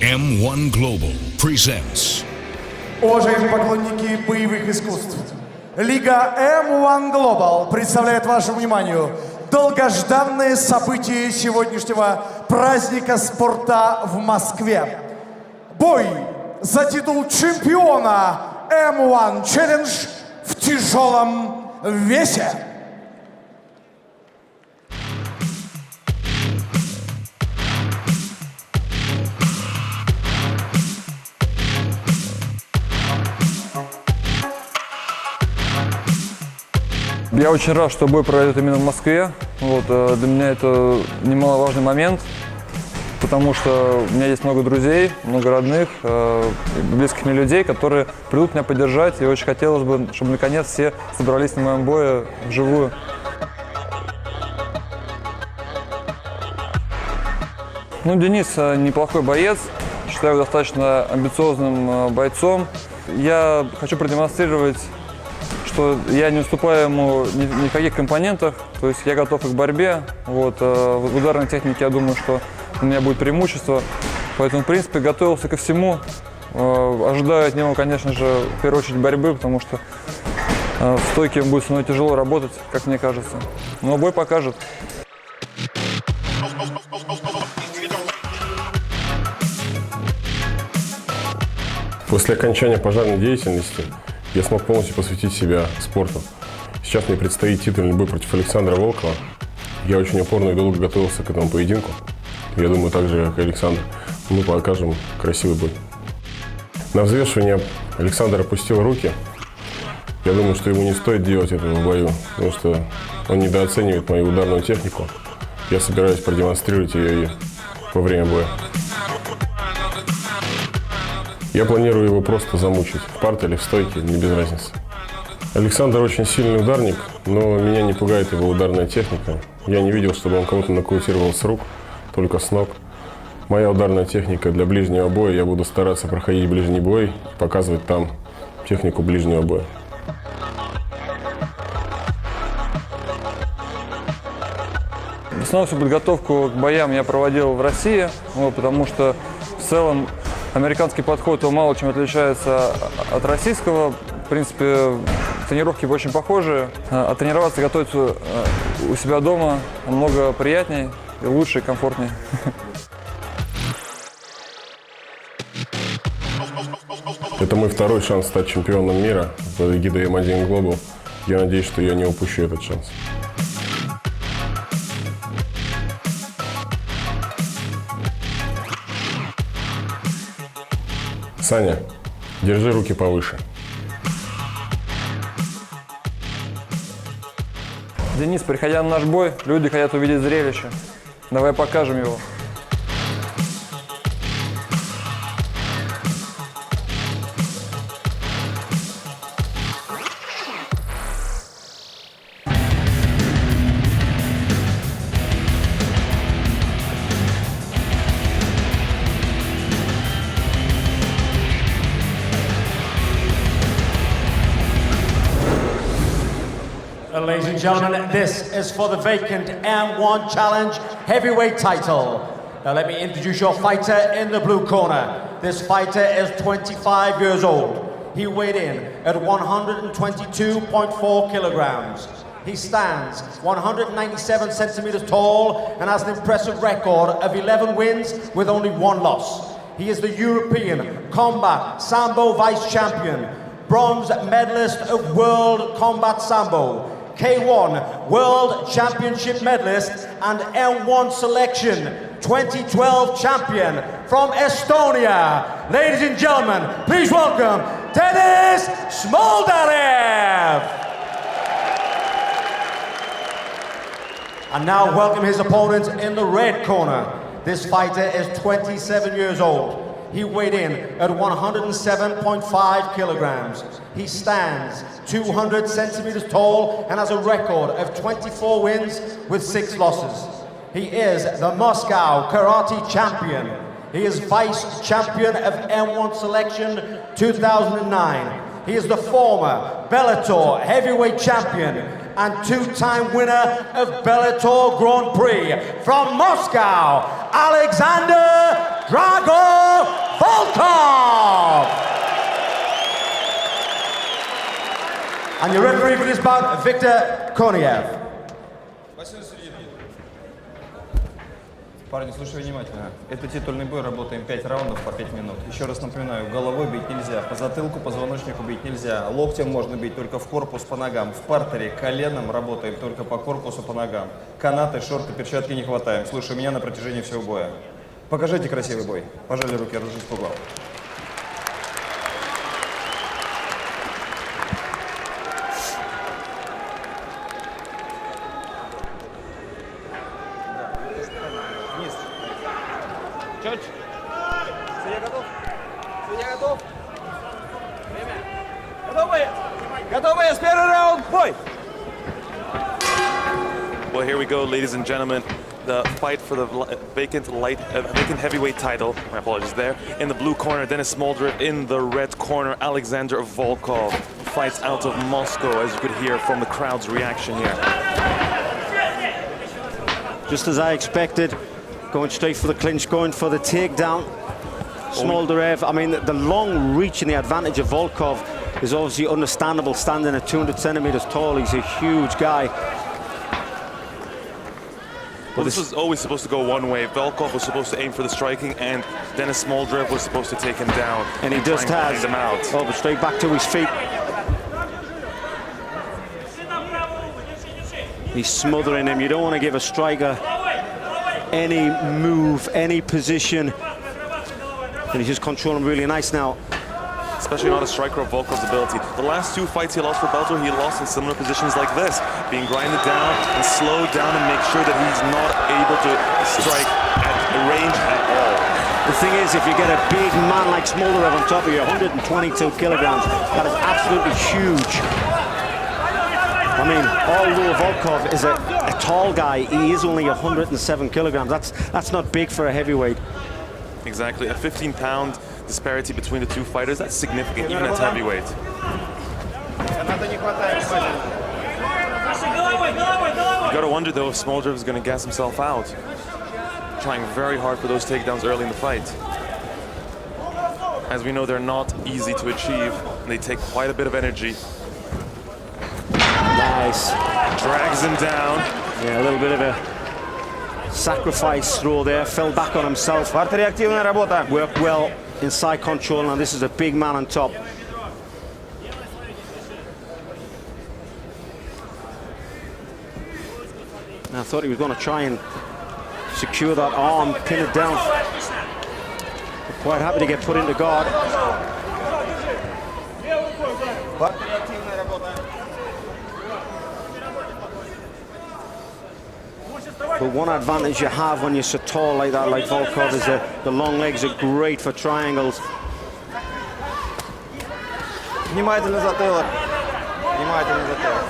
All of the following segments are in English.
M-1 Global presents. Уважаемые поклонники боевых искусств, Лига M-1 Global представляет вашему вниманию долгожданное событие сегодняшнего праздника спорта в Москве. Бой за титул чемпиона M-1 Challenge в тяжелом весе. Я очень рад, что бой пройдет именно в Москве. Для меня это немаловажный момент, потому что у меня есть много друзей, много родных, близких мне людей, которые придут меня поддержать. И очень хотелось бы, чтобы наконец все собрались на моем бое вживую. Денис неплохой боец, считаю его достаточно амбициозным бойцом. Я хочу продемонстрировать, что я не уступаю ему ни в каких компонентах, то есть я готов и к борьбе. В ударной технике я думаю, что у меня будет преимущество, поэтому в принципе готовился ко всему. Ожидаю от него, конечно же, в первую очередь борьбы, потому что в стойке будет со мной тяжело работать, как мне кажется. Но бой покажет. После окончания пожарной деятельности я смог полностью посвятить себя спорту. Сейчас мне предстоит титульный бой против Александра Волкова. Я очень упорно и долго готовился к этому поединку. Я думаю, так же, как и Александр, мы покажем красивый бой. На взвешивание Александр опустил руки. Я думаю, что ему не стоит делать этого в бою, потому что он недооценивает мою ударную технику. Я собираюсь продемонстрировать ее и во время боя. Я планирую его просто замучить, в парте или в стойке, не без разницы. Александр очень сильный ударник, но меня не пугает его ударная техника. Я не видел, чтобы он кого-то нокаутировал с рук, только с ног. Моя ударная техника для ближнего боя, я буду стараться проходить ближний бой, показывать там технику ближнего боя. Основную всю подготовку к боям я проводил в России, потому что в целом американский подход мало чем отличается от российского. В принципе, тренировки очень похожи. А тренироваться, готовиться у себя дома намного приятнее, и лучше, и комфортнее. Это мой второй шанс стать чемпионом мира под эгидой M-1 Global. Я надеюсь, что я не упущу этот шанс. Саня, держи руки повыше. Денис, приходя на наш бой, люди хотят увидеть зрелище. Давай покажем его. Ladies and gentlemen, this is for the vacant M-1 Challenge heavyweight title. Now let me introduce your fighter in the blue corner. This fighter is 25 years old. He weighed in at 122.4 kilograms. He stands 197 centimeters tall and has an impressive record of 11 wins with only 1 loss. He is the European Combat Sambo Vice Champion, bronze medalist of World Combat Sambo, K1 World Championship medalist and M-1 Selection 2012 champion from Estonia. Ladies and gentlemen, please welcome Dennis Smoldarev. And now welcome his opponent in the red corner. This fighter is 27 years old. He weighed in at 107.5 kilograms. He stands 200 centimeters tall and has a record of 24 wins with 6 losses. He is the Moscow Karate Champion. He is Vice Champion of M-1 Selection 2009. He is the former Bellator Heavyweight Champion and 2-time winner of Bellator Grand Prix from Moscow, Alexandra Drago Volkov. And your referee for this bout, Viktor Koniev. Парни, слушай внимательно. Это титульный бой, работаем 5 раундов по 5 минут. Еще раз напоминаю, головой бить нельзя, по затылку, позвоночнику бить нельзя. Локтем можно бить только в корпус, по ногам. В партере коленом работаем только по корпусу, по ногам. Канаты, шорты, перчатки не хватаем. Слушай меня на протяжении всего боя. Покажите красивый бой. Пожали руки, разжись по углам. Чуть. Судья готов? Судья готов? Время. Готовы? Готовы? С первый раунд. Бой! Well, here we go, ladies and gentlemen. The fight for the vacant heavyweight title. My apologies there. In the blue corner, Dennis Smoldarev. In the red corner, Alexander Volkov. Fights out of Moscow, as you could hear from the crowd's reaction here. Just as I expected, going straight for the clinch, going for the takedown. Smoldarev, I mean, the long reach and the advantage of Volkov is obviously understandable, standing at 200 centimeters tall. He's a huge guy. Well, this was always supposed to go one way. Volkov was supposed to aim for the striking, and Dennis Smoldarev was supposed to take him down. And he just has. Him out. Oh, but straight back to his feet. He's smothering him. You don't want to give a striker any move, any position. And he's just controlling really nice now. Especially not a striker of Volkov's ability. The last 2 fights he lost for Bellator, he lost in similar positions like this, being grinded down and slowed down and make sure that he's not able to strike at range at all. The thing is, if you get a big man like Smoldarev on top of you, 122 kilograms, that is absolutely huge. I mean, although Volkov is a tall guy, he is only 107 kilograms. That's not big for a heavyweight. Exactly, a 15-pound disparity between the 2 fighters, that's significant, even at heavyweight. You gotta wonder though if Smoldarev is gonna gas himself out. Trying very hard for those takedowns early in the fight. As we know, they're not easy to achieve, and they take quite a bit of energy. Nice. Drags him down. Yeah, a little bit of a sacrifice throw there, fell back on himself. Активная работа. Worked well inside control, and this is a big man on top. I thought he was going to try and secure that arm, pin it down. Quite happy to get put into guard. But one advantage you have when you're so tall like that, like Volkov, is that the long legs are great for triangles. Внимательно затылок. Внимательно затылок.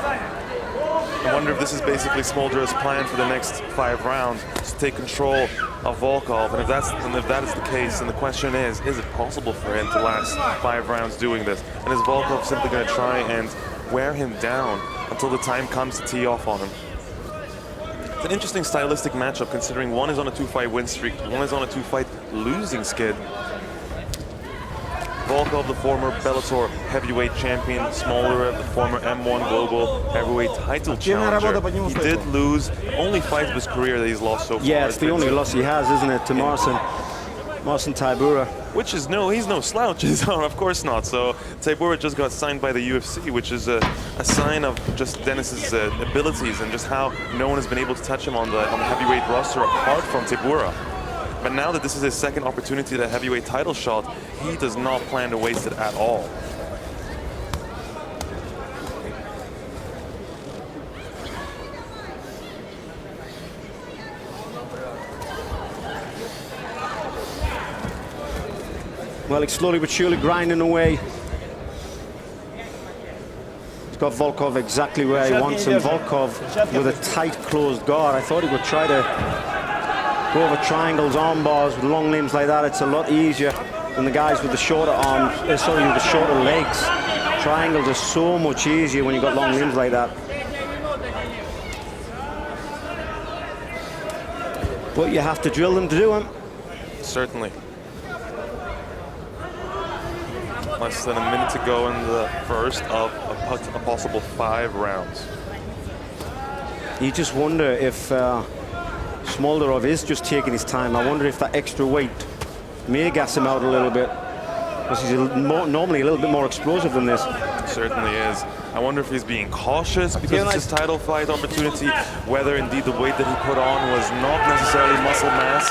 I wonder if this is basically Smoldarev's plan for the next 5 rounds, to take control of Volkov. And if that is the case, then the question is it possible for him to last 5 rounds doing this? And is Volkov simply going to try and wear him down until the time comes to tee off on him? It's an interesting stylistic matchup, considering one is on a 2-fight win streak, one is on a 2-fight losing skid. Volkov, the former Bellator heavyweight champion, Smoldarev, the former M-1 global heavyweight title challenger. He did lose only fight of his career that he's lost so far. Yeah, it's the only loss he has, isn't it, to Marcin Tybura. Which is he's no slouch, of course not. So Tybura just got signed by the UFC, which is a sign of just Dennis's abilities and just how no one has been able to touch him on the heavyweight roster apart from Tybura. But now that this is his second opportunity at a heavyweight title shot, he does not plan to waste it at all. Well, he's slowly but surely grinding away. He's got Volkov exactly where he wants him. Volkov with a tight closed guard. I thought he would try to go over triangles, arm bars with long limbs like that. It's a lot easier than the guys with the shorter arms, with the shorter legs. Triangles are so much easier when you've got long limbs like that. But you have to drill them to do them. Certainly. Less than a minute to go in the first of a possible 5 rounds. You just wonder if Smoldarov is just taking his time. I wonder if that extra weight may gas him out a little bit, because he's normally a little bit more explosive than this. Certainly is. I wonder if he's being cautious because it's his title fight opportunity, whether indeed the weight that he put on was not necessarily muscle mass.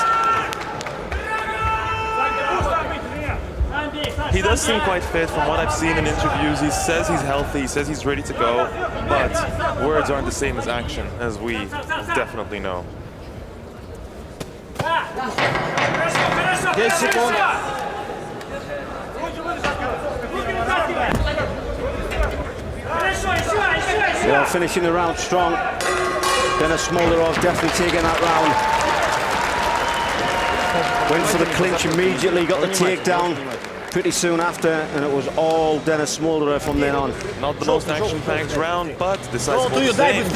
He does seem quite fit from what I've seen in interviews. He says he's healthy, he says he's ready to go, but words aren't the same as action, as we definitely know. Well, finishing the round strong. Dennis Smoldarov definitely taking that round. Went for the clinch immediately, got the takedown pretty soon after, and it was all Dennis Smoldarov from then on. Not the most action-packed round, but decisive all the same.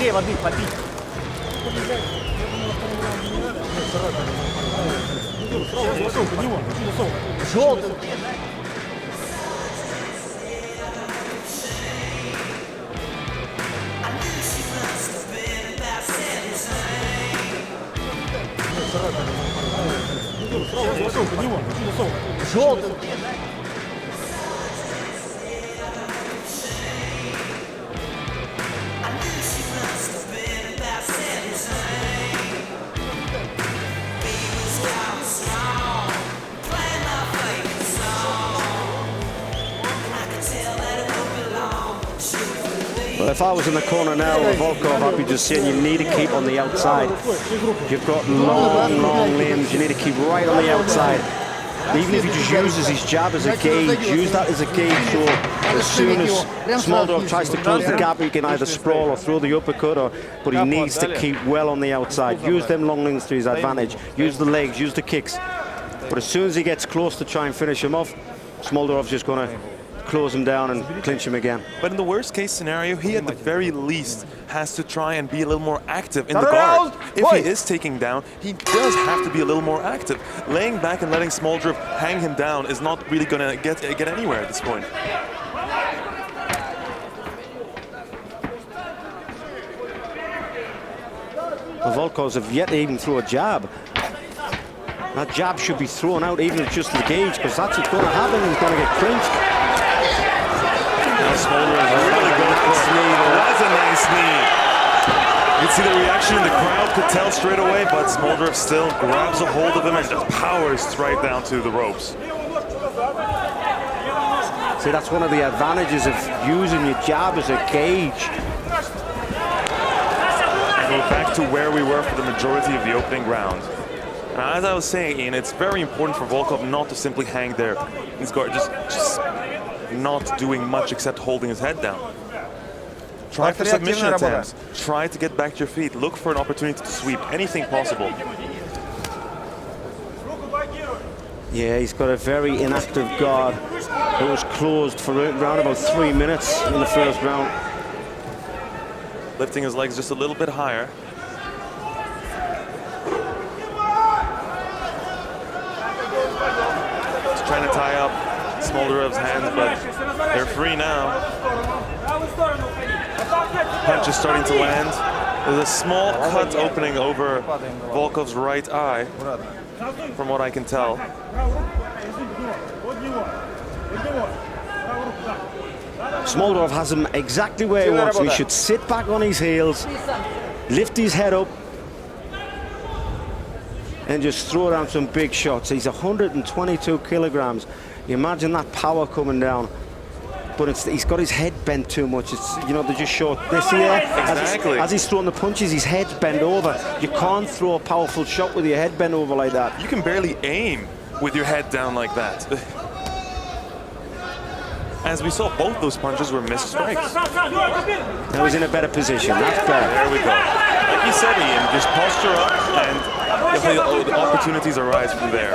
Well, if I was in the corner now with Volkov, I'd be just saying you need to keep on the outside. You've got long, long limbs. You need to keep right on the outside. Even if he just uses his jab as a gauge, use that as a gauge, so as soon as Smoldarov tries to close the gap, he can either sprawl or throw the uppercut, but he needs to keep well on the outside. Use them long limbs to his advantage. Use the legs, use the kicks. But as soon as he gets close to try and finish him off, Smoldarov's just going to close him down and clinch him again. But in the worst case scenario, he at the very least has to try and be a little more active in the guard. If he is taking down, he does have to be a little more active. Laying back and letting Smoldarov hang him down is not really going to get anywhere at this point. The Volkovs have yet to even throw a jab. That jab should be thrown out even at just the gauge, because that's what's going to happen. He's going to get clinched. Now Smoldarov is really going for a knee. That's a nice knee. You can see the reaction in the crowd, could tell straight away, but Smoldarov still grabs a hold of him and just powers right down to the ropes. See, that's one of the advantages of using your jab as a gauge. And we're back to where we were for the majority of the opening round. Now, as I was saying, Ian, it's very important for Volkov not to simply hang there. He's got just not doing much except holding his head down. Try for submission attempts. Try to get back to your feet. Look for an opportunity to sweep. Anything possible. Yeah, he's got a very inactive guard. It was closed for around about 3 minutes in the first round. Lifting his legs just a little bit higher. Trying to tie up Smoldarov's hands, but they're free now. Punch is starting to land. There's a small cut opening over Volkov's right eye, from what I can tell. Smoldarov has him exactly where he wants him. He should sit back on his heels, lift his head up, and just throw down some big shots. He's 122 kilograms. You imagine that power coming down, but he's got his head bent too much. It's, you know, they just showed this here. Exactly. As he's throwing the punches, his head's bent over. You can't throw a powerful shot with your head bent over like that. You can barely aim with your head down like that. As we saw, both those punches were missed strikes. Now he's in a better position. That's better. There we go. Like you said, Ian, just posture up and the opportunities arise from there.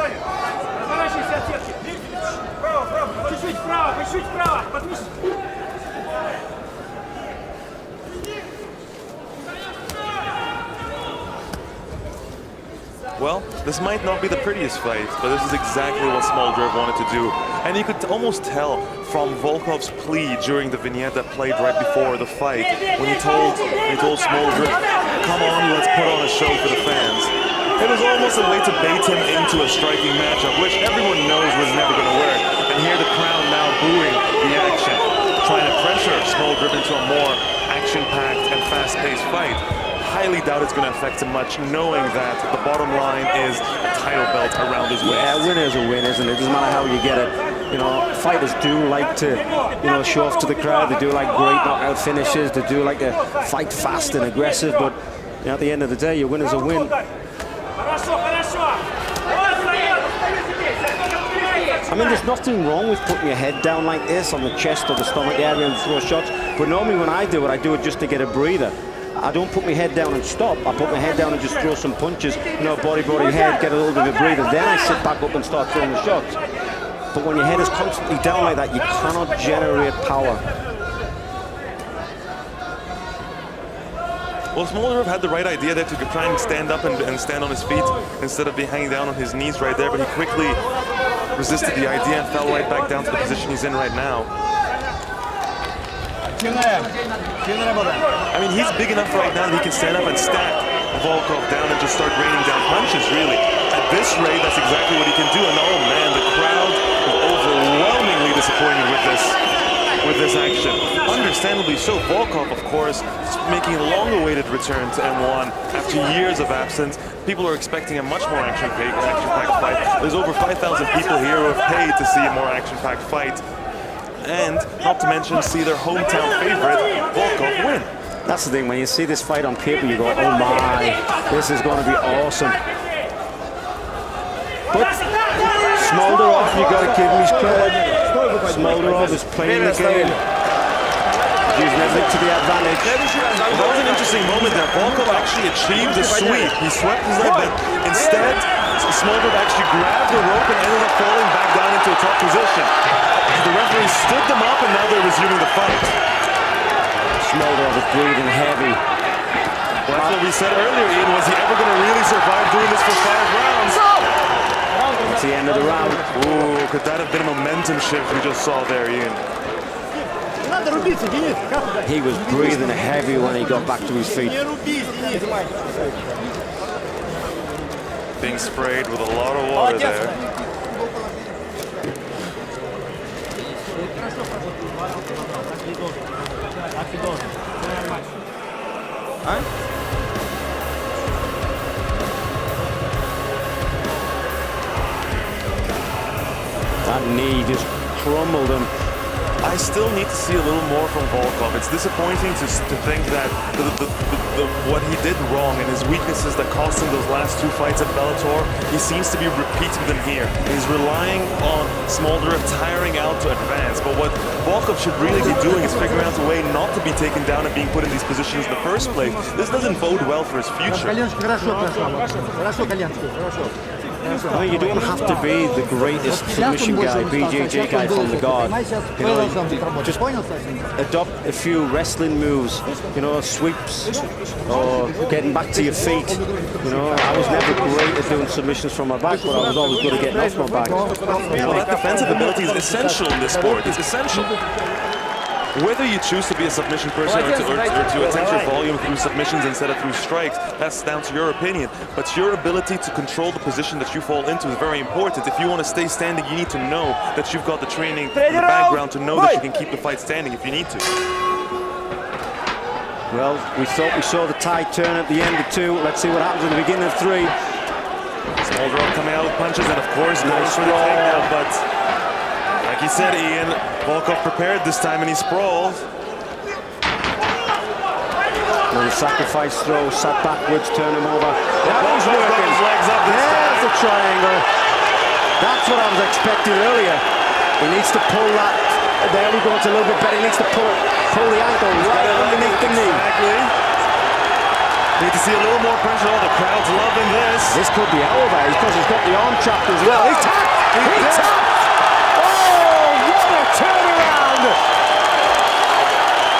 Well, this might not be the prettiest fight, but this is exactly what Smoldarev wanted to do. And you could almost tell from Volkov's plea during the vignette that played right before the fight, when he told Smoldarev, come on, let's put on a show for the fans. It was almost a way to bait him into a striking matchup, which everyone knows was never going to work. And here the crowd now booing the action, trying to pressure Smoldarev into a more action-packed and fast-paced fight. Highly doubt it's going to affect him much, knowing that the bottom line is a title belt around his waist. Yeah, a winner's a win, isn't it? It doesn't matter how you get it. You know, fighters do like to, you know, show off to the crowd. They do like great knockout finishes. They do like to fight fast and aggressive. But you know, at the end of the day, your winner's a win. I mean, there's nothing wrong with putting your head down like this on the chest or the stomach area and throw shots. But normally when I do it just to get a breather. I don't put my head down and stop. I put my head down and just throw some punches, you know, body, head, get a little bit of a breather. Then I sit back up and start throwing the shots. But when your head is constantly down like that, you cannot generate power. Well, Smoldarev had the right idea there to try and stand up and stand on his feet instead of being hanging down on his knees right there, but he quickly resisted the idea and fell right back down to the position he's in right now. I mean, he's big enough right now that he can stand up and stack Volkov down and just start raining down punches, really. At this rate, that's exactly what he can do, and oh man, the crowd is overwhelmingly disappointed with this action. Understandably so. Volkov, of course, is making a long-awaited return to M1 after years of absence. People are expecting a much more action-packed fight. There's over 5,000 people here who have paid to see a more action-packed fight. And, not to mention, see their hometown favorite, Volkov, win. That's the thing, when you see this fight on paper, you go, oh my, this is going to be awesome. But Smoldarov, you got to give him his credit. Smoldarov is playing the game. Using everything to the advantage. Well, that was an interesting moment there. Volkov actually achieved a sweep. He swept his leg, but instead, Smoldarov actually grabbed the rope and ended up falling back down into a top position. The referee stood them up, and now they're resuming the fight. Smoldarov is breathing heavy. Well, that's what we said earlier, Ian. Was he ever going to really survive doing this for 5 rounds? It's the end of the round. Ooh, could that have been a momentum shift we just saw there, Ian? He was breathing heavy when he got back to his feet. Being sprayed with a lot of water there. That knee just crumbled him. I still need to see a little more from Volkov. It's disappointing to think that what he did wrong and his weaknesses that cost him those last 2 fights at Bellator, he seems to be repeating them here. He's relying on Smoldarev tiring out to advance, but what Volkov should really be doing is figuring out a way not to be taken down and being put in these positions in the first place. This doesn't bode well for his future. I mean, you don't have to be the greatest submission guy, BJJ guy from the guard. You know, just adopt a few wrestling moves, you know, sweeps, or getting back to your feet. You know, I was never great at doing submissions from my back, but I was always good at getting off my back. You know, that defensive ability is essential in this sport. It's essential. Whether you choose to be a submission person or to attempt your volume through submissions instead of through strikes, that's down to your opinion. But your ability to control the position that you fall into is very important. If you want to stay standing, you need to know that you've got the training in the background to know that you can keep the fight standing if you need to. Well, we thought we saw the tide turn at the end of 2. Let's see what happens in the beginning of 3. Smoldarov coming out with punches, and of course, nice takedown, but like you said, Ian, Volkov prepared this time and he sprawled. And the sacrifice throw, sat backwards, turn him over. That was working. His legs up. There's the triangle. That's what I was expecting earlier. He needs to pull that. There we go, it's a little bit better. He needs to pull the ankle right underneath the knee. Exactly. Need to see a little more pressure. Oh, the crowd's loving this. This could be over because he's got the arm trapped as well. He's tapped! He tapped! Turnaround!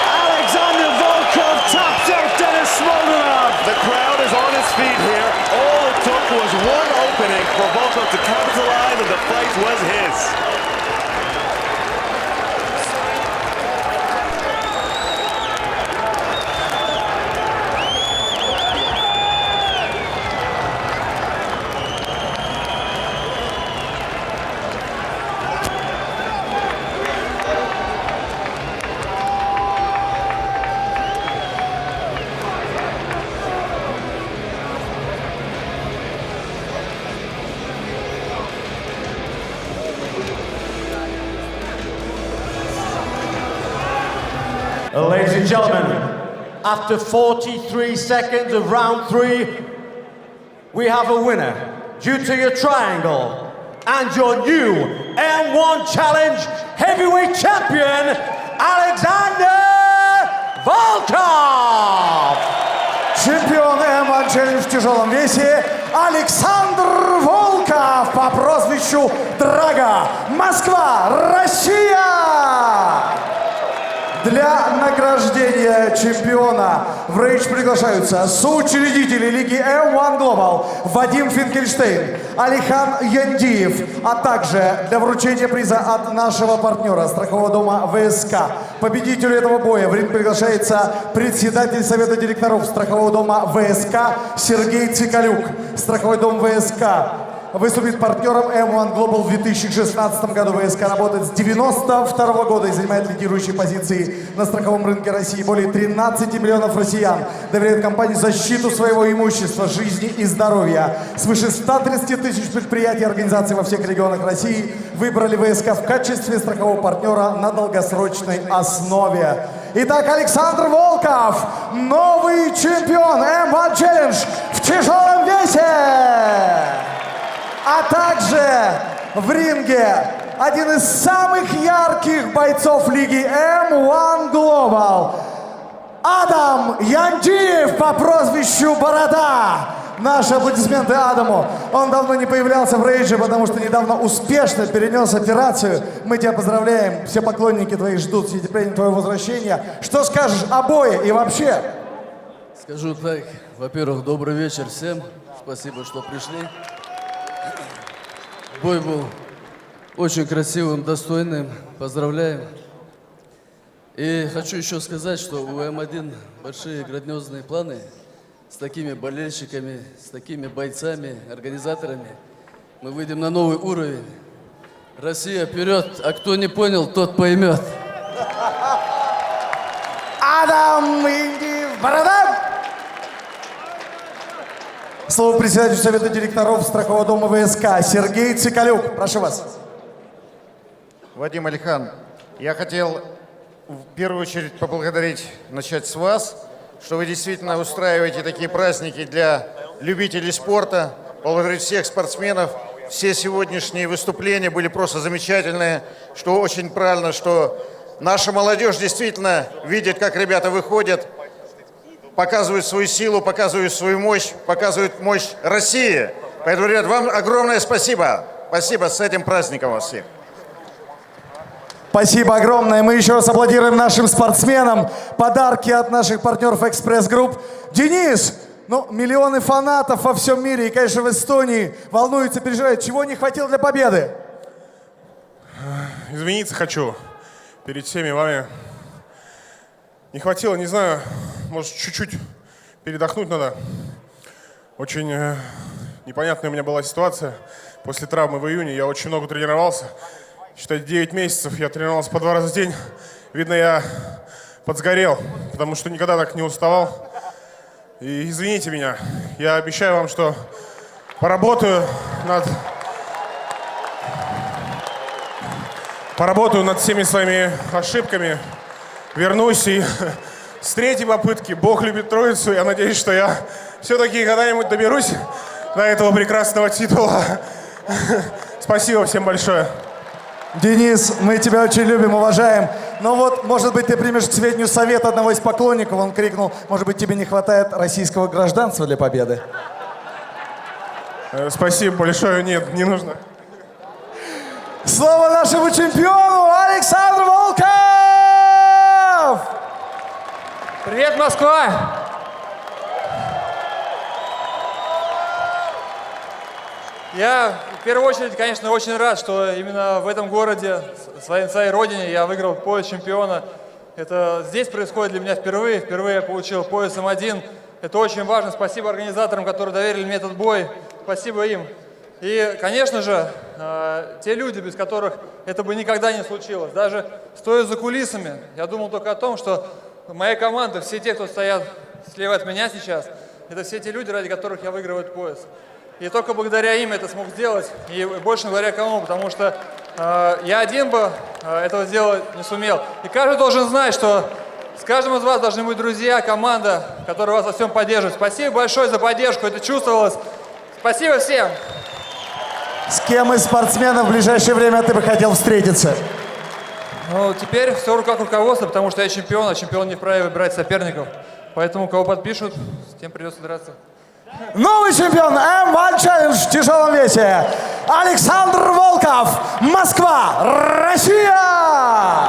Alexander Volkov taps out Dennis Smoldarев. The crowd is on his feet here. All it took was one opening for Volkov to capitalize, and the fight was his. Ladies and gentlemen, after 43 seconds of round 3, we have a winner due to your triangle and your new M1 Challenge Heavyweight Champion, Alexander Volkov! Чемпион M-1 Challenge в тяжелом весе Александр Волков по прозвищу Драга. Москва, Россия! Для награждения чемпиона в рейдж приглашаются соучредители лиги M-1 Global Вадим Финкельштейн, Алихан Яндиев, а также для вручения приза от нашего партнера страхового дома ВСК. Победителю этого боя в ринг приглашается председатель совета директоров страхового дома ВСК Сергей Цикалюк. Страховой дом ВСК выступит партнером M-1 Global в 2016 году. ВСК работает с 1992 года и занимает лидирующие позиции на страховом рынке России. Более 13 миллионов россиян доверяют компании защиту своего имущества, жизни и здоровья. Свыше 130 тысяч предприятий и организаций во всех регионах России выбрали ВСК в качестве страхового партнера на долгосрочной основе. Итак, Александр Волков, новый чемпион M-1 Challenge в тяжелом весе! А также в ринге один из самых ярких бойцов лиги M-1 Global Адам Яндиев по прозвищу Борода. Наши аплодисменты Адаму. Он давно не появлялся в рейдже, потому что недавно успешно перенес операцию. Мы тебя поздравляем. Все поклонники твои ждут с нетерпением твоего возвращения. Что скажешь о бое и вообще? Скажу так. Во-первых, добрый вечер всем. Спасибо, что пришли. Бой был очень красивым, достойным. Поздравляем. И хочу еще сказать, что у М1 большие грандиозные планы с такими болельщиками, с такими бойцами, организаторами. Мы выйдем на новый уровень. Россия вперед, а кто не понял, тот поймет. Адам Яндиев, Борода! Слово председателю совета директоров страхового дома ВСК Сергей Цикалюк. Прошу вас. Вадим, Алихан, я хотел в первую очередь поблагодарить, начать с вас, что вы действительно устраиваете такие праздники для любителей спорта. Поблагодарить всех спортсменов. Все сегодняшние выступления были просто замечательные, что очень правильно, что наша молодежь действительно видит, как ребята выходят, показывают свою силу, показывают свою мощь, показывают мощь России. Поэтому, ребят, вам огромное спасибо. Спасибо, с этим праздником вас всех. Спасибо огромное. Мы еще раз аплодируем нашим спортсменам. Подарки от наших партнеров Экспресс Групп. Денис, ну, миллионы фанатов во всем мире и, конечно, в Эстонии волнуются, переживают. Чего не хватило для победы? Извиниться хочу перед всеми вами. Не хватило, не знаю, может, чуть-чуть передохнуть надо. Очень непонятная у меня была ситуация. После травмы в июне я очень много тренировался. Считай, 9 месяцев я тренировался по 2 раза в день. Видно, я подсгорел, потому что никогда так не уставал. И извините меня, я обещаю вам, что поработаю над всеми своими ошибками, вернусь и с третьей попытки, Бог любит троицу, я надеюсь, что я все-таки когда-нибудь доберусь до этого прекрасного титула. Спасибо всем большое. Денис, мы тебя очень любим, уважаем. Но вот, может быть, ты примешь к сведению совет одного из поклонников. Он крикнул, может быть, тебе не хватает российского гражданства для победы? Спасибо большое. Нет, не нужно. Слово нашему чемпиону Александру Волков! Привет, Москва! Я в первую очередь, конечно, очень рад, что именно в этом городе, своей родине, я выиграл пояс чемпиона. Это здесь происходит для меня впервые. Впервые я получил пояс М1. Это очень важно. Спасибо организаторам, которые доверили мне этот бой. Спасибо им. И, конечно же, те люди, без которых это бы никогда не случилось. Даже стоя за кулисами, я думал только о том, что моя команда, все те, кто стоят слева от меня сейчас, это все те люди, ради которых я выигрываю этот пояс. И только благодаря им это смог сделать, и больше благодаря кому, потому что я один бы этого сделать не сумел. И каждый должен знать, что с каждым из вас должны быть друзья, команда, которая вас во всем поддерживает. Спасибо большое за поддержку, это чувствовалось. Спасибо всем. С кем из спортсменов в ближайшее время ты бы хотел встретиться? Ну, теперь все в руках руководства, потому что я чемпион, а чемпион не вправе выбирать соперников. Поэтому, кого подпишут, с тем придется драться. Новый чемпион M-1 Challenge в тяжелом весе Александр Волков, Москва, Россия!